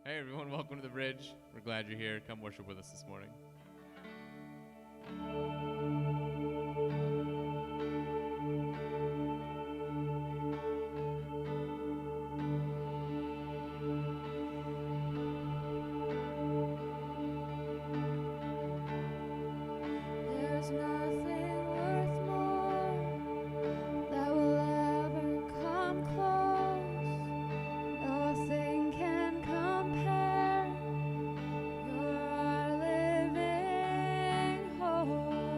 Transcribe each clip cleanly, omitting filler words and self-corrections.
Hey everyone, welcome to the bridge. We're glad you're here. Come worship with us this morning. There's nothing worth more that will ever come close. Nothing can compare. You're our living hope.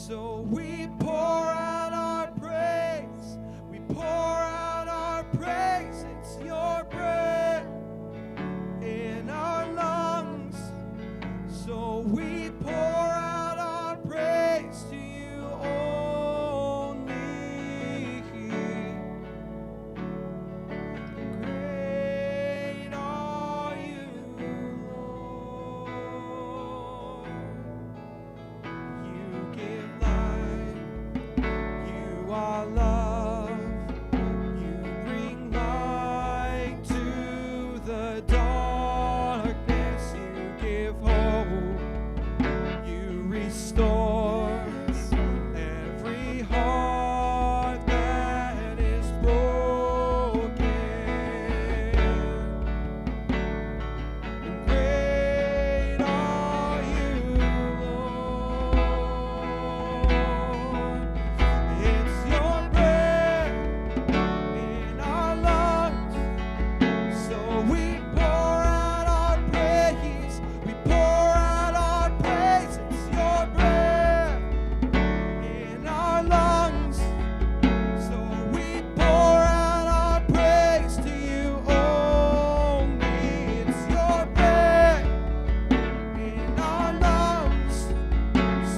So we pour out our praise. We pour out our praise. It's your breath in our lungs. So we pour out our praise to you only. Great are you, Lord. You give life. You are love. You bring light to the darkness. You give hope. You restore every heart that is broken. And great are you, Lord. It's your breath in our lungs. So we pour out our praise. We pour out our praise. It's your breath in our lungs. So we pour out our praise to you only. It's your breath in our lungs.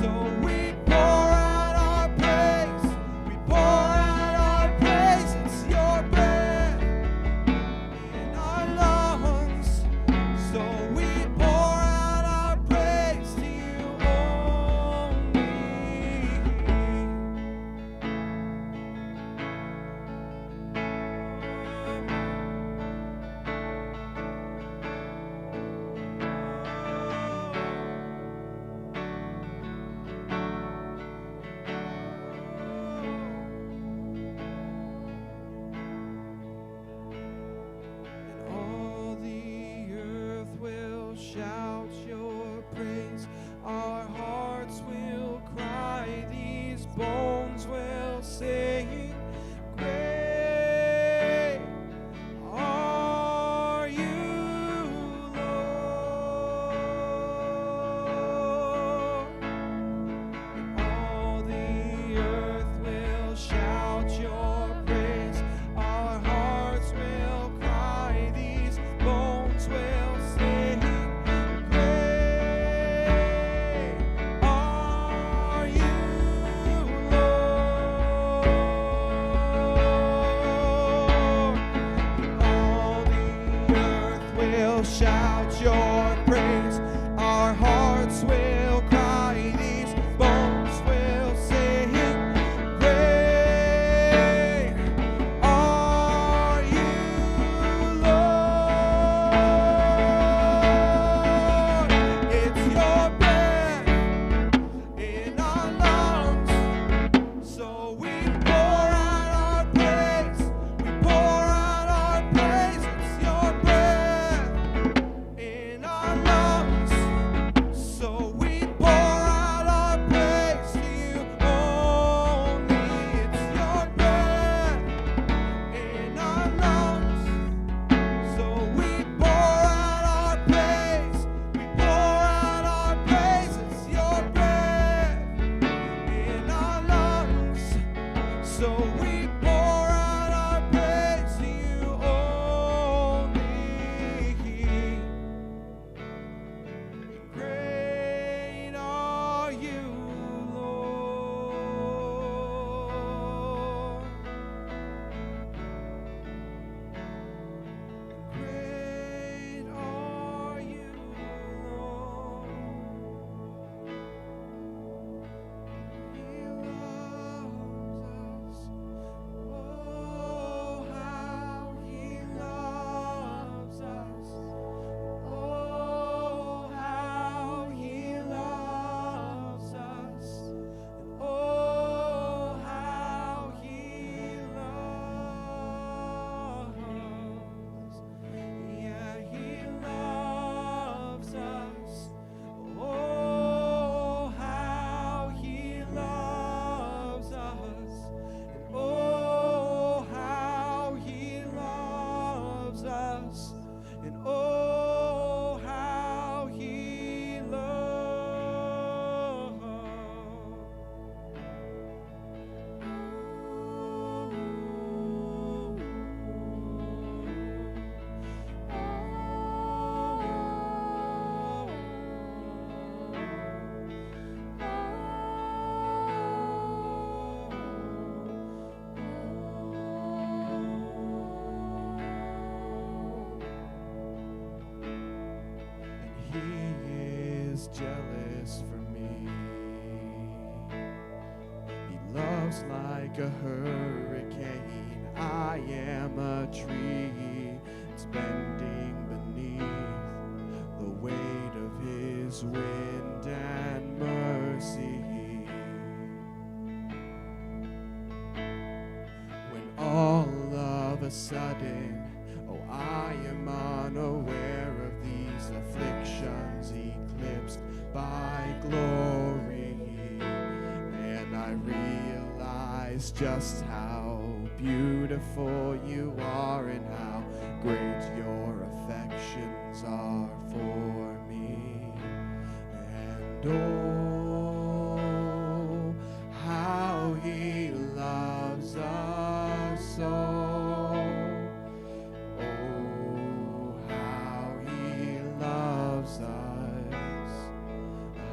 So we pour out our praise. We pour out our praise. It's your breath in our lungs. So we pour out our praise to you only. And all the earth will shout your praise. Our hearts will cry. These bones will sing. Great are you, Lord. And all the earth will shout your praise. Our hearts will cry. These bones will sing. Great are you, Lord. All the earth will shout your praise. Our hearts will cry. These bones will sing. Great are you, Lord. It's your breath in our lungs. So we pour out our praise. We pour out our praise. It's your breath in our lungs. So we pour out our praise to you only. It's your breath in our lungs. So we pour out our praise. We pour out our praise. It's your breath in our lungs. So we pour out our praise to you only. Great are you, Lord. Great are you, Lord. He loves us blows like a hurricane. I am a tree, it's bending beneath the weight of his wind and mercy. When all of a sudden, oh, I am unaware of these afflictions eclipsed by glory, and I realize just how beautiful you are and how great your affections are for me. And oh, how he loves us so. Oh, how he loves us.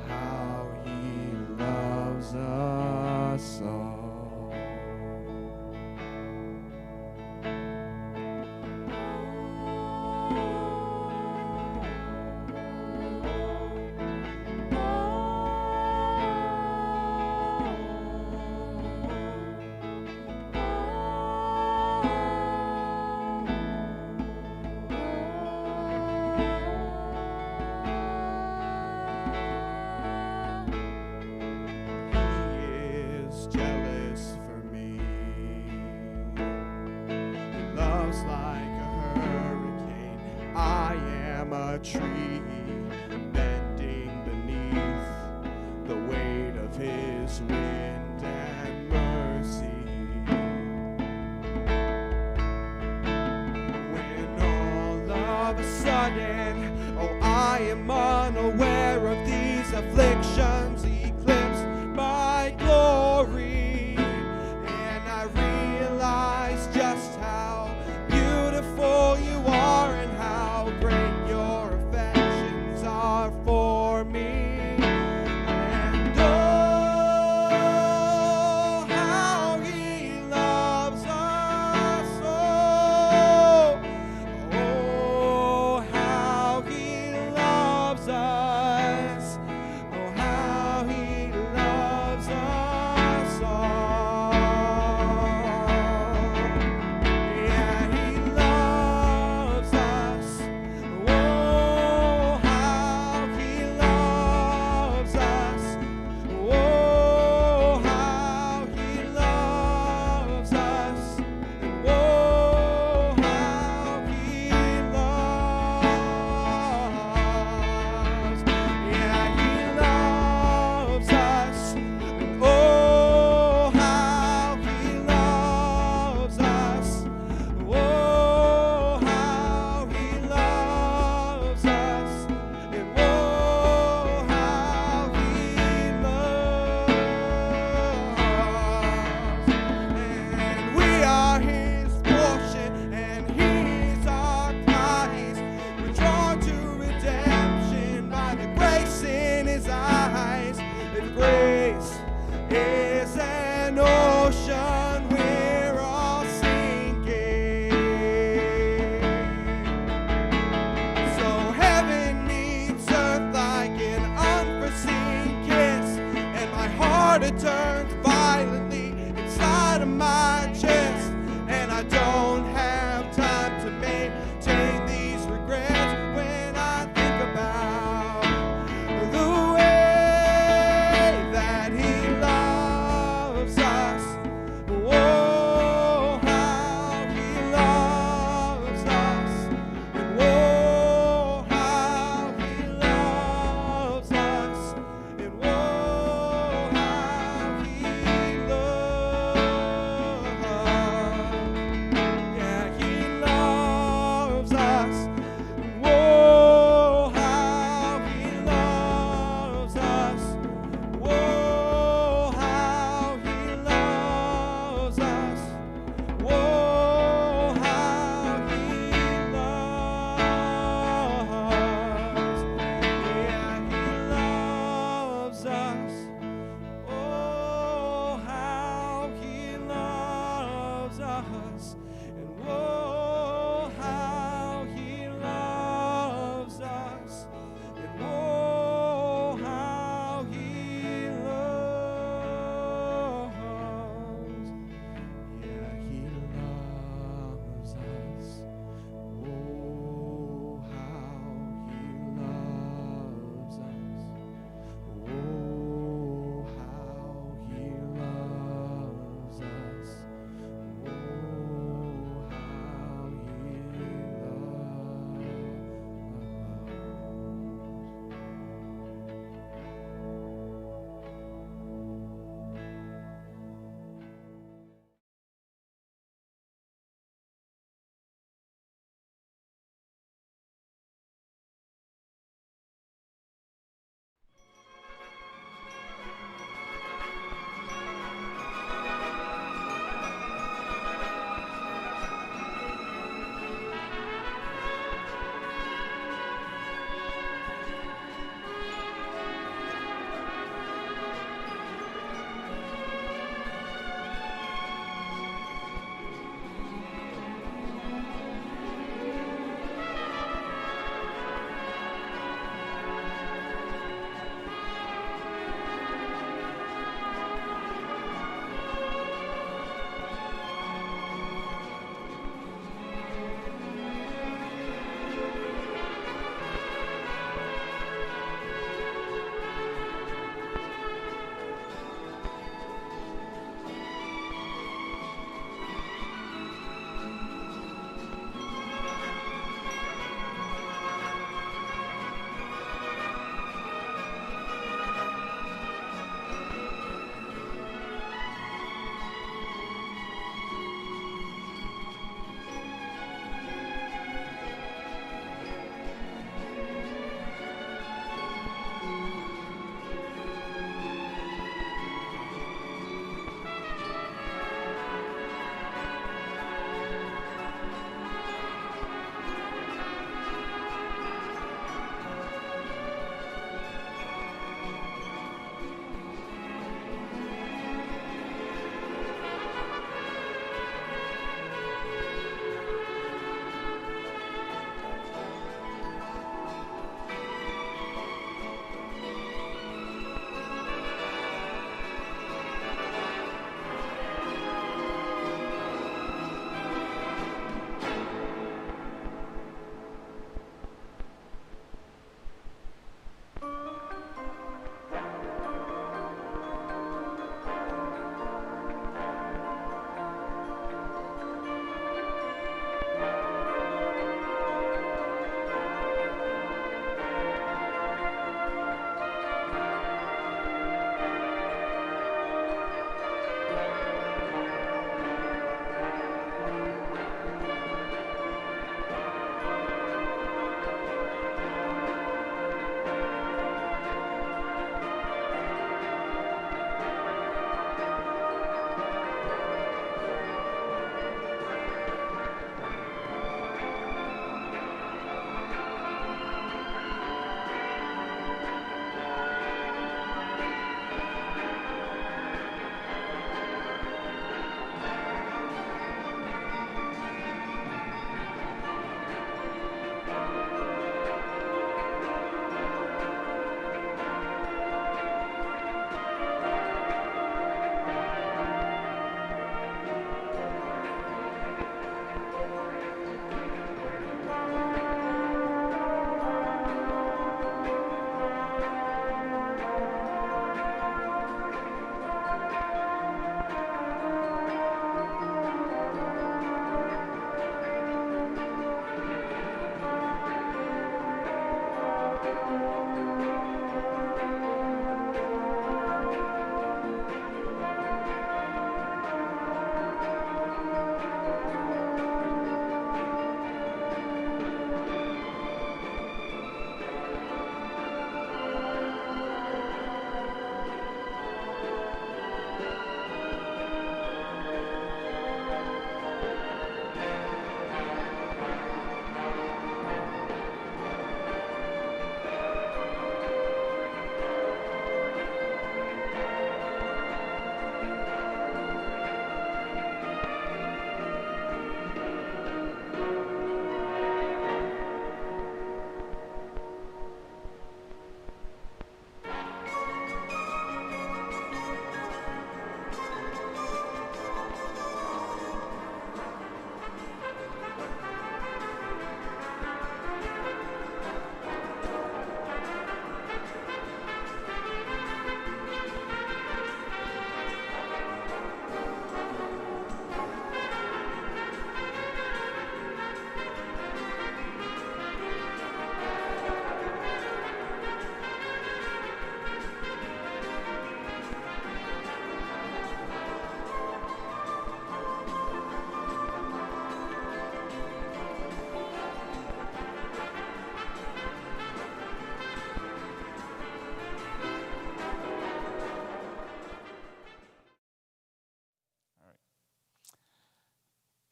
How he loves us so. Tree bending beneath the weight of his wind and mercy. When all of a sudden, oh, I am unaware of these afflictions eclipsed by glory, and I realize just how beautiful you are and how great for me. And oh, how he loves us so. Oh, how he loves us. Oh, how he loves us all. Yeah, he loves us. Oh, how he loves us. Oh, how he loves us. And oh, how he loves. Yeah, he loves us. And oh, how he loves us. Oh, how he loves us. And oh, how he loves. And we are his portion, and he's our prize. We're drawn to redemption by the grace in his eyes. If grace is an ocean, we're all sinking. So heaven meets earth like an unforeseen kiss, and my heart it turns violently inside of my chest, and I don't have time to maintain these regrets when I think about the way that he loves us. Oh, how he loves us. And oh, how he loves us. And oh, how he loves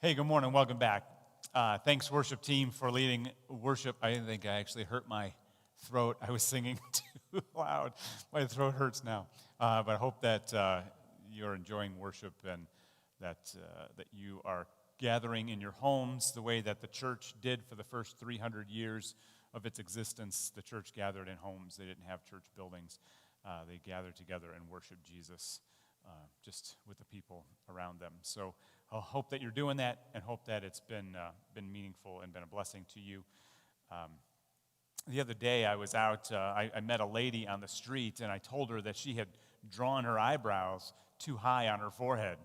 Hey, good morning. Welcome back. Thanks, worship team, for leading worship. I think I actually hurt my throat. I was singing too loud. My throat hurts now. But I hope that you're enjoying worship and that you are gathering in your homes the way that the church did for the first 300 years of its existence. The church gathered in homes. They didn't have church buildings. They gathered together and worshiped Jesus just with the people around them. So I hope that you're doing that and hope that it's been meaningful and been a blessing to you. The other day I was out, I met a lady on the street, and I told her that she had drawn her eyebrows too high on her forehead.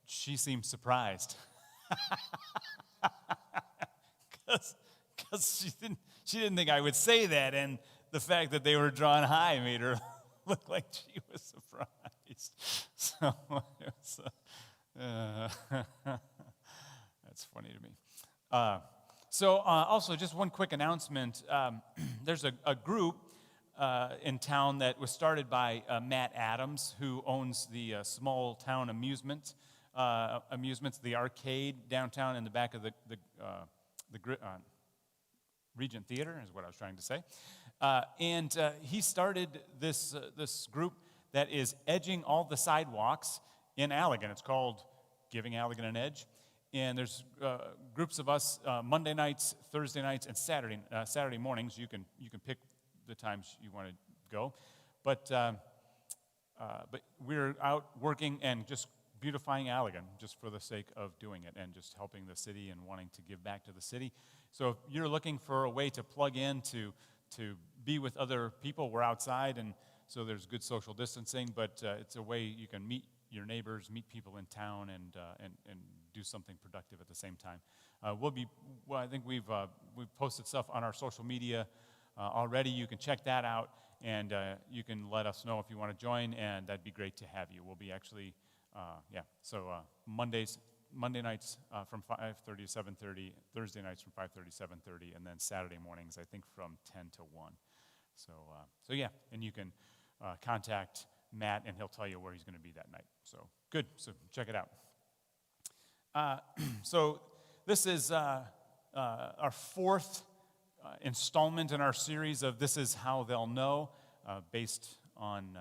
She seemed surprised. Because she didn't think I would say that, and the fact that they were drawn high made her look like she was surprised. So it was, that's funny to me. Also, just one quick announcement. There's a group in town that was started by Matt Adams, who owns the small town amusements, the Arcade downtown in the back of the Regent Theater, is what I was trying to say. And he started this group that is edging all the sidewalks in Allegan. It's called Giving Allegan an Edge. And there's groups of us Monday nights, Thursday nights, and Saturday mornings. You can pick the times you want to go. But we're out working and just beautifying Allegan just for the sake of doing it and just helping the city and wanting to give back to the city. So if you're looking for a way to plug in to be with other people, we're outside, and so there's good social distancing, but it's a way you can meet your neighbors, meet people in town, and do something productive at the same time. I think we've posted stuff on our social media already. You can check that out, and you can let us know if you want to join, and that'd be great to have you. We'll be actually, Monday nights from 5:30 to 7:30, Thursday nights from 5:30 to 7:30, and then Saturday mornings, I think, from 10 to 1. So yeah, and you can contact Matt, and he'll tell you where he's going to be that night. So good, so check it out. So this is our fourth installment in our series of This Is How They'll Know, based on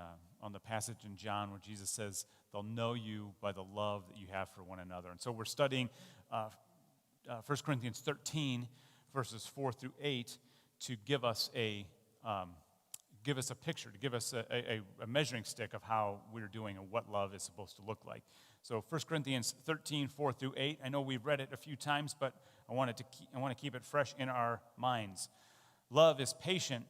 the passage in John where Jesus says, they'll know you by the love that you have for one another. And so we're studying 1 Corinthians 13, verses 4 through 8, to give us a picture, to give us a measuring stick of how we're doing and what love is supposed to look like. So 1 Corinthians 13, 4 through 8, I know we've read it a few times, but I want to keep it fresh in our minds. Love is patient,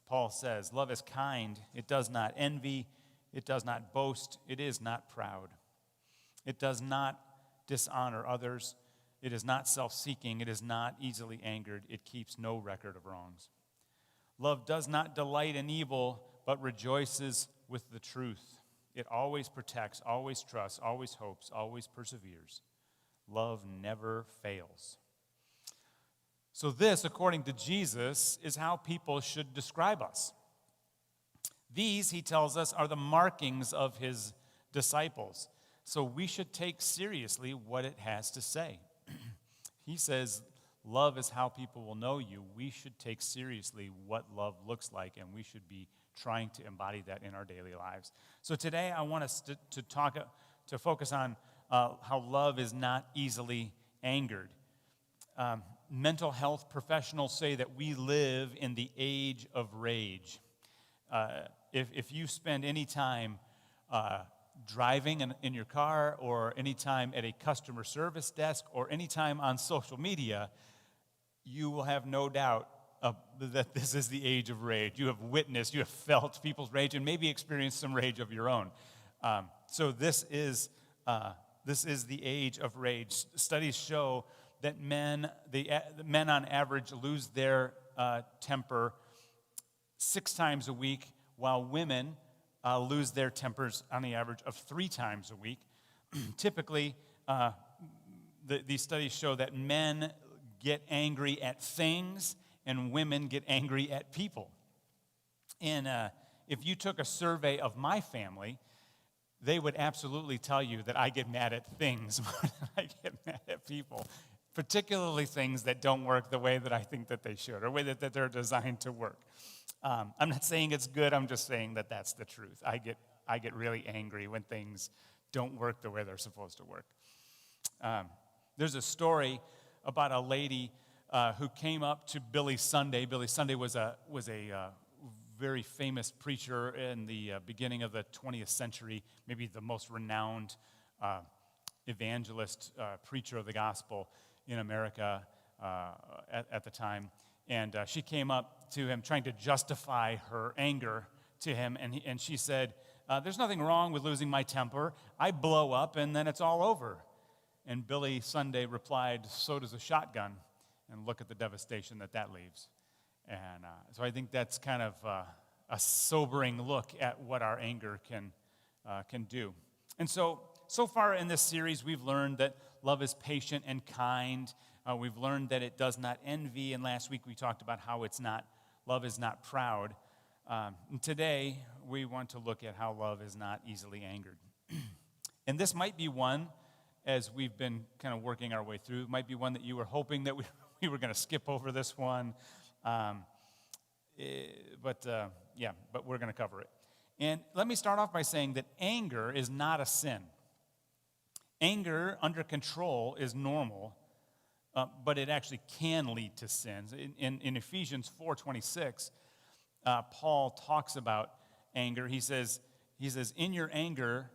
Paul says. Love is kind. It does not envy. It does not boast. It is not proud. It does not dishonor others. It is not self-seeking. It is not easily angered. It keeps no record of wrongs. Love does not delight in evil, but rejoices with the truth. It always protects, always trusts, always hopes, always perseveres. Love never fails. So this, according to Jesus, is how people should describe us. These, he tells us, are the markings of his disciples. So we should take seriously what it has to say. He says, love is how people will know you. We should take seriously what love looks like, and we should be trying to embody that in our daily lives. So today I want us to focus on how love is not easily angered. Mental health professionals say that we live in the age of rage. If you spend any time driving in your car, or any time at a customer service desk, or any time on social media, you will have no doubt that this is the age of rage. You have witnessed, you have felt people's rage, and maybe experienced some rage of your own. So this is the age of rage. Studies show that men on average lose their temper 6 times a week, while women lose their tempers on the average of 3 times a week. Typically, these studies show that men get angry at things and women get angry at people. And if you took a survey of my family, they would absolutely tell you that I get mad at things more than I get mad at people, particularly things that don't work the way that I think that they should, or the way that they're designed to work. I'm not saying it's good. I'm just saying that that's the truth. I get really angry when things don't work the way they're supposed to work. There's a story about a lady who came up to Billy Sunday. Billy Sunday was a very famous preacher in the beginning of the 20th century, maybe the most renowned evangelist, preacher of the gospel in America at the time. And she came up to him trying to justify her anger to him, and she said, there's nothing wrong with losing my temper. I blow up, and then it's all over. And Billy Sunday replied, so does a shotgun, and look at the devastation that leaves. And so I think that's kind of a sobering look at what our anger can do. And so far in this series, we've learned that love is patient and kind. We've learned that it does not envy. And last week we talked about how love is not proud. And today we want to look at how love is not easily angered. And this might be one, as we've been kind of working our way through, might be one that you were hoping that we were going to skip over this one. But we're going to cover it. And let me start off by saying that anger is not a sin. Anger under control is normal, but it actually can lead to sins. In Ephesians 4:26, Paul talks about anger. He says, in your anger,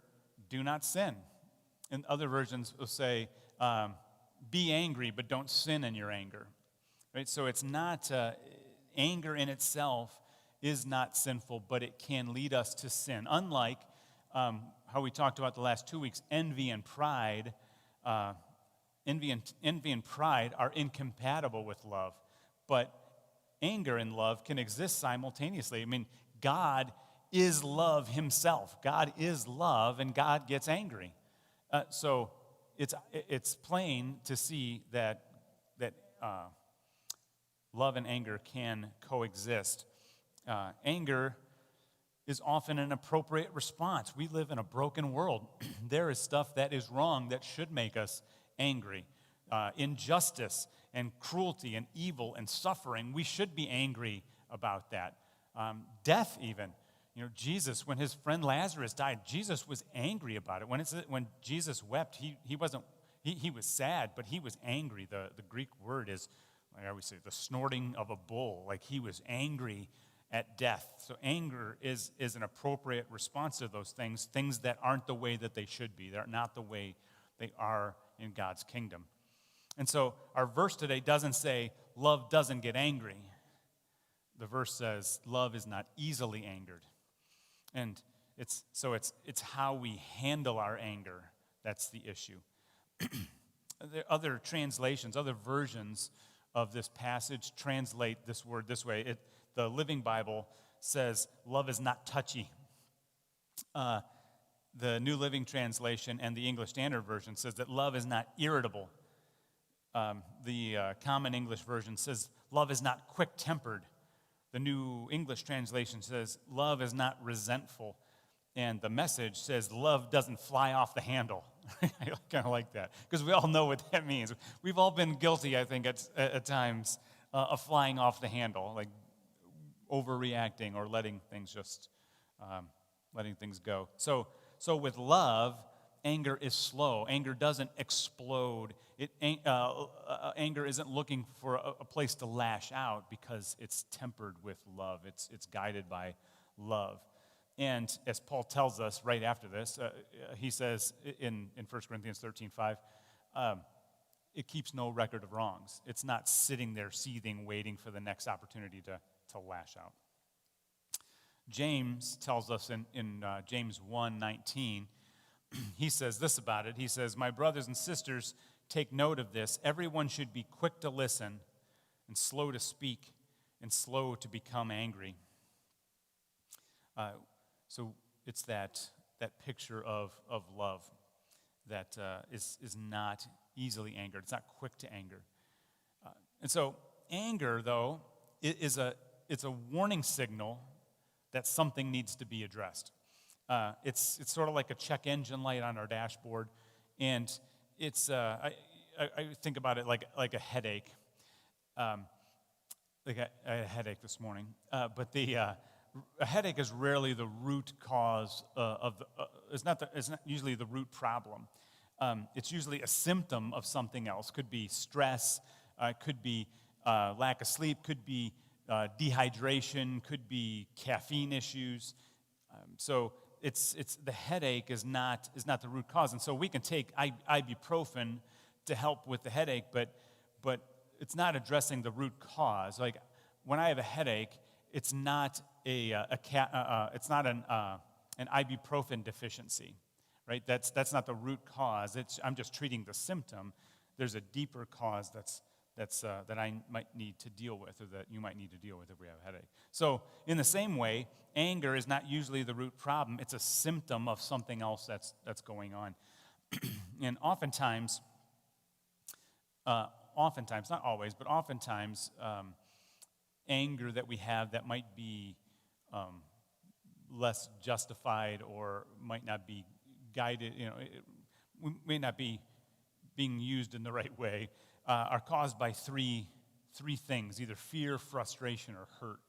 do not sin. And other versions will say, be angry, but don't sin in your anger. Right? So it's not, anger in itself is not sinful, but it can lead us to sin. Unlike how we talked about the last 2 weeks, envy and pride. Envy and pride are incompatible with love, but anger and love can exist simultaneously. I mean, God is love himself. God is love, and God gets angry. So it's plain to see that love and anger can coexist. Anger is often an appropriate response. We live in a broken world. There is stuff that is wrong that should make us angry. Injustice and cruelty and evil and suffering, we should be angry about that. Death even. You know, Jesus, when his friend Lazarus died, Jesus was angry about it. When Jesus wept, he was sad, but he was angry. The Greek word is, like I always say, the snorting of a bull. Like he was angry at death. So anger is an appropriate response to those things that aren't the way that they should be. They're not the way they are in God's kingdom. And so our verse today doesn't say love doesn't get angry. The verse says love is not easily angered. And it's how we handle our anger that's the issue. There are other translations, other versions of this passage translate this word this way. The Living Bible says love is not touchy. The New Living Translation and the English Standard Version says that love is not irritable. The Common English Version says love is not quick-tempered. The New English Translation says love is not resentful. And the Message says love doesn't fly off the handle. I kind of like that, because we all know what that means. We've all been guilty, I think, at times of flying off the handle, like overreacting or letting things go. So with love, anger is slow. Anger doesn't explode. Anger isn't looking for a place to lash out because it's tempered with love. It's guided by love. And as Paul tells us right after this, he says in 1 Corinthians 13:5, it keeps no record of wrongs. It's not sitting there seething, waiting for the next opportunity to lash out. James tells us in James 1:19, he says this about it. He says, my brothers and sisters, take note of this. Everyone should be quick to listen and slow to speak and slow to become angry. So it's that picture of love that is not easily angered. It's not quick to anger. And so anger, though, it's a warning signal that something needs to be addressed. It's sort of like a check engine light on our dashboard, and it's I think about it like a headache. I had a headache this morning, but a headache is rarely the root cause of the. It's not usually the root problem. It's usually a symptom of something else. Could be stress, could be lack of sleep, could be dehydration, could be caffeine issues. So it's the headache is not the root cause, and so we can take ibuprofen to help with the headache, but it's not addressing the root cause. Like when I have a headache, it's not it's not an ibuprofen deficiency, right? That's not the root cause. I'm just treating the symptom. There's a deeper cause that I might need to deal with, or that you might need to deal with if we have a headache. So in the same way, anger is not usually the root problem. It's a symptom of something else that's going on. And oftentimes, not always, but oftentimes, anger that we have that might be less justified or might not be guided, we may not be being used in the right way, are caused by three things, either fear, frustration, or hurt.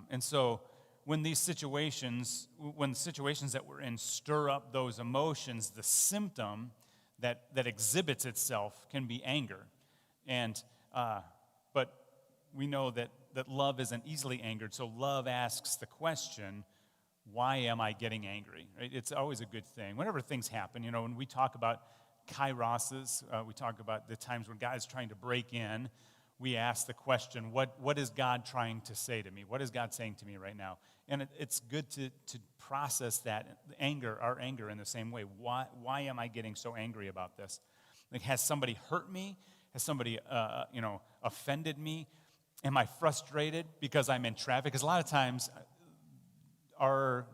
And so when the situations that we're in stir up those emotions, the symptom that exhibits itself can be anger. And but we know that love isn't easily angered, so love asks the question, why am I getting angry? Right? It's always a good thing. Whenever things happen, when we talk about kairoses, we talk about the times when God is trying to break in, we ask the question, what is God trying to say to me? What is God saying to me right now? And it's good to process that our anger in the same way. Why am I getting so angry about this? Like, has somebody hurt me? Has somebody offended me? Am I frustrated because I'm in traffic? Because a lot of times our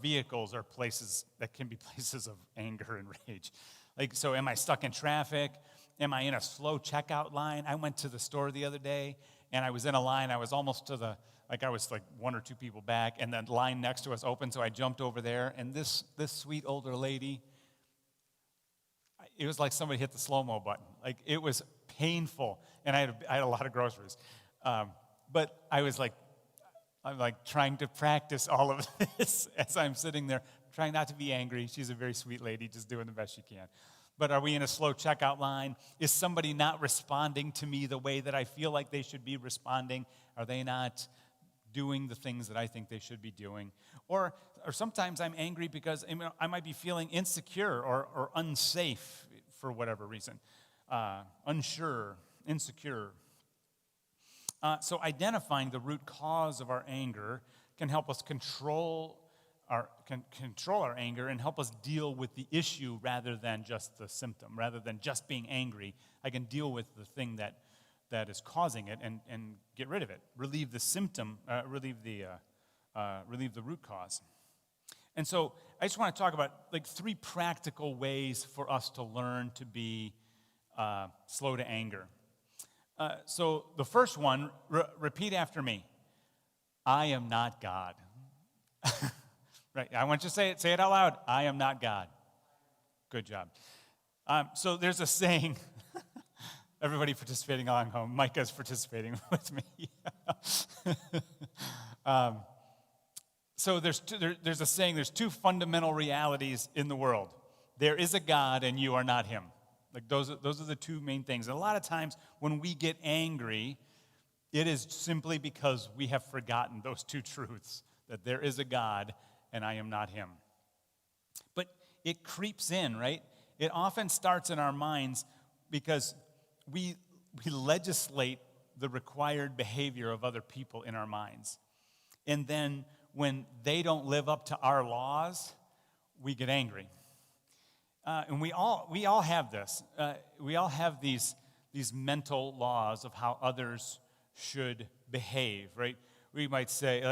vehicles are places that can be places of anger and rage. Like, so am I stuck in traffic? Am I in a slow checkout line? I went to the store the other day, and I was in a line. I was almost I was like one or two people back, and the line next to us opened, so I jumped over there, and this sweet older lady, it was like somebody hit the slow-mo button. Like, it was painful, and I had a lot of groceries. But I'm trying to practice all of this as I'm sitting there, trying not to be angry. She's a very sweet lady, just doing the best she can. But are we in a slow checkout line? Is somebody not responding to me the way that I feel like they should be responding? Are they not doing the things that I think they should be doing? Or sometimes I'm angry because I might be feeling insecure or unsafe for whatever reason. Unsure, insecure. So identifying the root cause of our anger can help us control our anger and help us deal with the issue rather than just the symptom. Rather than just being angry, I can deal with the thing that is causing it and get rid of it. Relieve the symptom, relieve the root cause. And so I just want to talk about like 3 practical ways for us to learn to be slow to anger. So the first one, repeat after me. I am not God. Right, I want you to say it out loud. I am not God. Good job. So there's a saying, everybody participating along home, Micah's participating with me. So there's a saying, there's 2 fundamental realities in the world. There is a God and you are not him. Like those are the 2 main things. And a lot of times when we get angry, it is simply because we have forgotten those 2 truths, that there is a God and I am not him. But it creeps in, right? It often starts in our minds because we legislate the required behavior of other people in our minds. And then when they don't live up to our laws, we get angry. And we all have this. We all have these mental laws of how others should behave, right? We might say it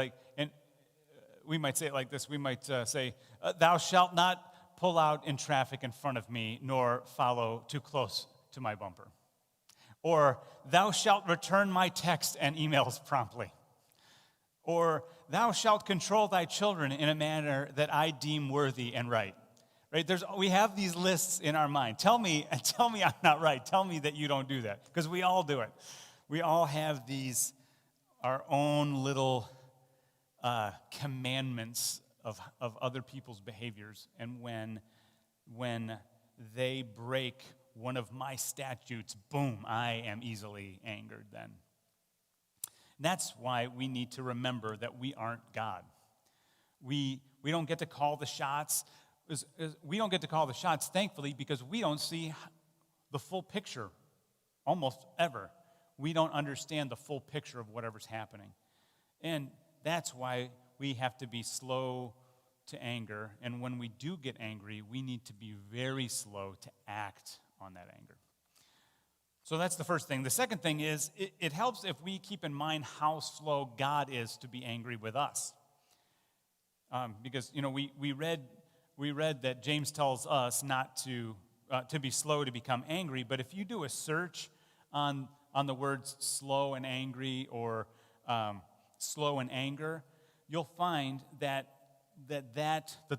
like this. We might say, "Thou shalt not pull out in traffic in front of me, nor follow too close to my bumper." Or, "Thou shalt return my text and emails promptly." Or, thou shalt control thy children in a manner that I deem worthy and right. Right? We have these lists in our mind. Tell me I'm not right. Tell me that you don't do that. Because we all do it. We all have these, our own little commandments of other people's behaviors. And when they break one of my statutes, boom, I am easily angered then. And that's why we need to remember that we aren't God. We don't get to call the shots. We don't get to call the shots, thankfully, because we don't see the full picture almost ever. We don't understand the full picture of whatever's happening. And that's why we have to be slow to anger. And when we do get angry, we need to be very slow to act on that anger. So that's the first thing. The second thing is it helps if we keep in mind how slow God is to be angry with us. Because, we read that James tells us not to be slow to become angry. But if you do a search on the words slow and angry or slow and anger, you'll find that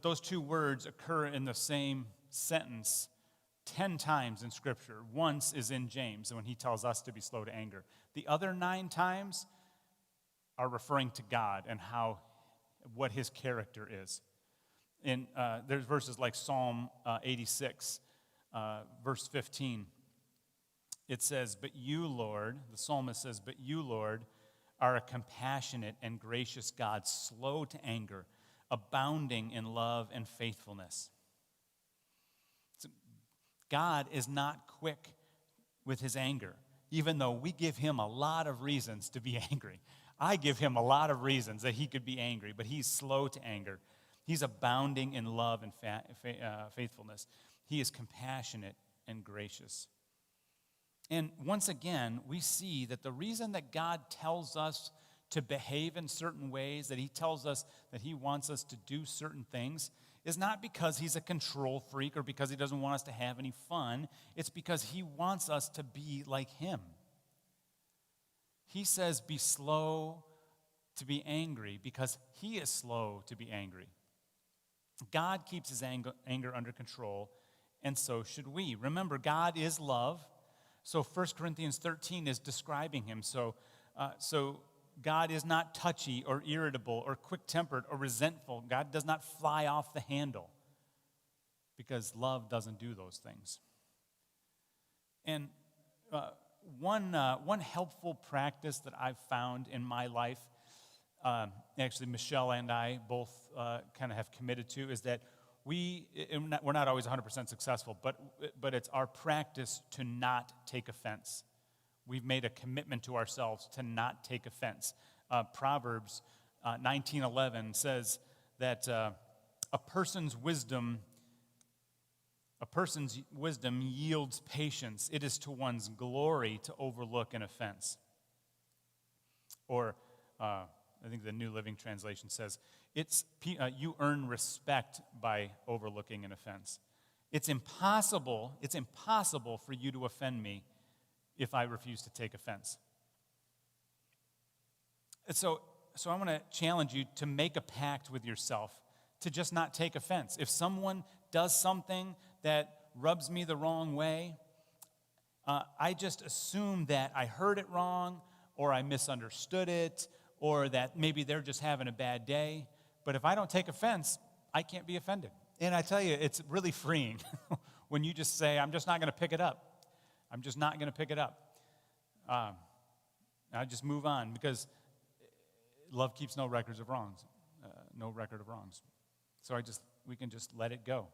those two words occur in the same sentence 10 times in Scripture. Once is in James when he tells us to be slow to anger. The other 9 times are referring to God and what his character is. There's verses like Psalm 86, verse 15. It says, "But you, Lord," the psalmist says, "But you, Lord, are a compassionate and gracious God, slow to anger, abounding in love and faithfulness." So God is not quick with his anger, even though we give him a lot of reasons to be angry. I give him a lot of reasons that he could be angry, but he's slow to anger. He's abounding in love and faithfulness. He is compassionate and gracious. And once again, we see that the reason that God tells us to behave in certain ways, that he tells us that he wants us to do certain things, is not because he's a control freak or because he doesn't want us to have any fun. It's because he wants us to be like him. He says, be slow to be angry because he is slow to be angry. God keeps his anger under control, and so should we. Remember, God is love. So 1 Corinthians 13 is describing him. So God is not touchy or irritable or quick-tempered or resentful. God does not fly off the handle because love doesn't do those things. And one helpful practice that I've found in my life, actually Michelle and I both kind of have committed to, is that we're not always 100% successful, but it's our practice to not take offense. We've made a commitment to ourselves to not take offense. Proverbs 19:11 says that a person's wisdom yields patience. It is to one's glory to overlook an offense. Or I think the New Living Translation says, you earn respect by overlooking an offense. It's impossible for you to offend me if I refuse to take offense. And so I'm going to challenge you to make a pact with yourself to just not take offense. If someone does something that rubs me the wrong way, I just assume that I heard it wrong, or I misunderstood it, or that maybe they're just having a bad day. But if I don't take offense, I can't be offended. And I tell you, it's really freeing when you just say, I'm just not going to pick it up. I'm just not going to pick it up. I just move on because love keeps no records of wrongs, no record of wrongs. So we can just let it go.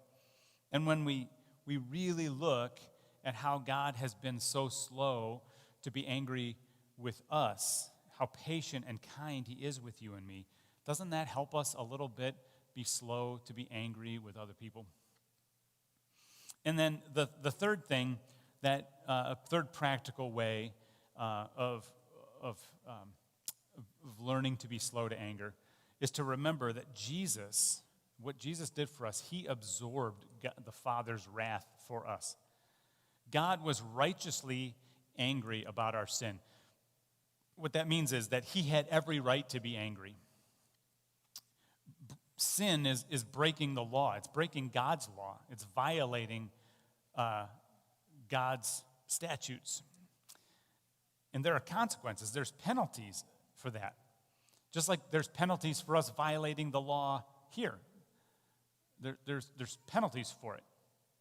And when we really look at how God has been so slow to be angry with us, how patient and kind he is with you and me, doesn't that help us a little bit be slow to be angry with other people? And then the third thing, a third practical way of learning to be slow to anger is to remember that what Jesus did for us, he absorbed the Father's wrath for us. God was righteously angry about our sin. what that means is that he had every right to be angry. Sin is breaking the law. It's breaking God's law. It's violating God's statutes. And there are consequences. There's penalties for that. Just like there's penalties for us violating the law here. There's penalties for it.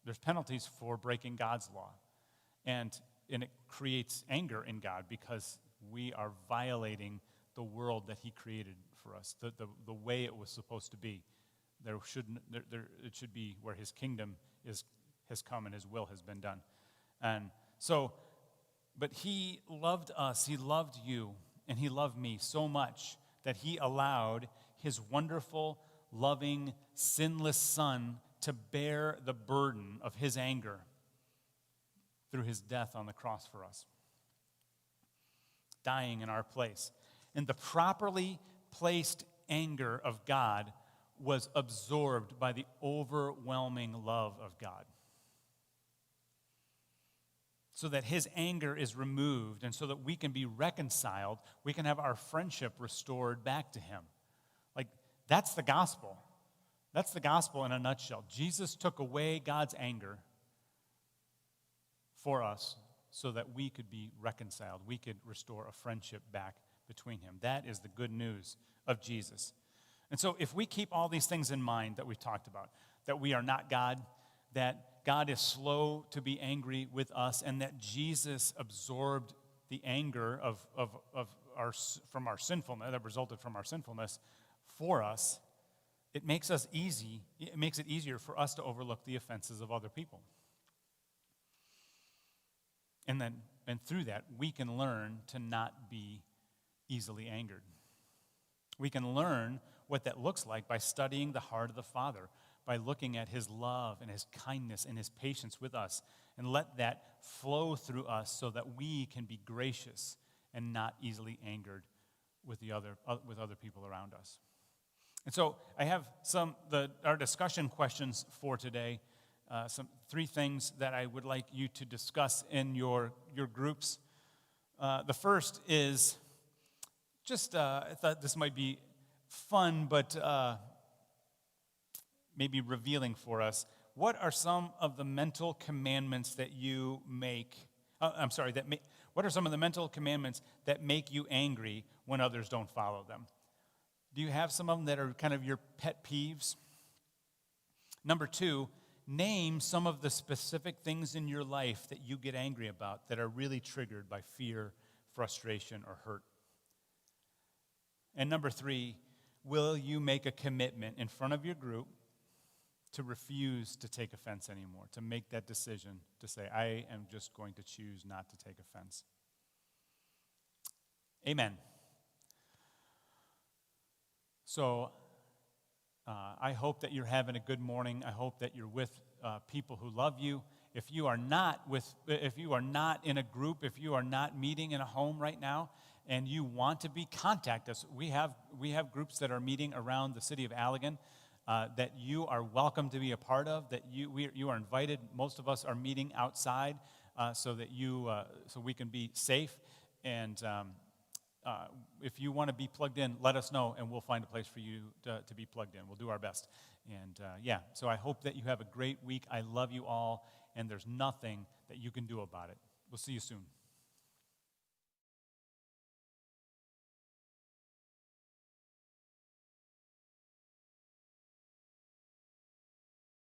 There's penalties for breaking God's law. And it creates anger in God because we are violating the world that he created for us, the way it was supposed to be. It should be where his kingdom has come and his will has been done. And so, but he loved us, he loved you, and he loved me so much that he allowed his wonderful, loving, sinless Son to bear the burden of his anger through his death on the cross for us, dying in our place. And the properly placed anger of God was absorbed by the overwhelming love of God. So that his anger is removed, and so that we can be reconciled, we can have our friendship restored back to him. Like, that's the gospel. That's the gospel in a nutshell. Jesus took away God's anger for us so that we could be reconciled. We could restore a friendship back between him. That is the good news of Jesus. And so if we keep all these things in mind that we've talked about, that we are not God, that God is slow to be angry with us, and that Jesus absorbed the anger from our sinfulness, that resulted from our sinfulness, for us, it makes it easier for us to overlook the offenses of other people. And through that, we can learn to not be easily angered. We can learn what that looks like by studying the heart of the Father, by looking at his love and his kindness and his patience with us, and let that flow through us so that we can be gracious and not easily angered with other people around us. And so I have our discussion questions for today. Three things that I would like you to discuss in your groups. The first is just, I thought this might be fun, but maybe revealing for us. What are some of the mental commandments that you make? What are some of the mental commandments that make you angry when others don't follow them? Do you have some of them that are kind of your pet peeves? Number two, name some of the specific things in your life that you get angry about that are really triggered by fear, frustration, or hurt. And number three, will you make a commitment in front of your group to refuse to take offense anymore, to make that decision to say, I am just going to choose not to take offense? Amen. So I hope that you're having a good morning. I hope that you're with people who love you. If you are not in a group, if you are not meeting in a home right now, and you want to be, contact us. We have groups that are meeting around the city of Allegan that you are welcome to be a part of. That you are invited. Most of us are meeting outside so we can be safe. And if you want to be plugged in, let us know, and we'll find a place for you to be plugged in. We'll do our best. And so I hope that you have a great week. I love you all, and there's nothing that you can do about it. We'll see you soon.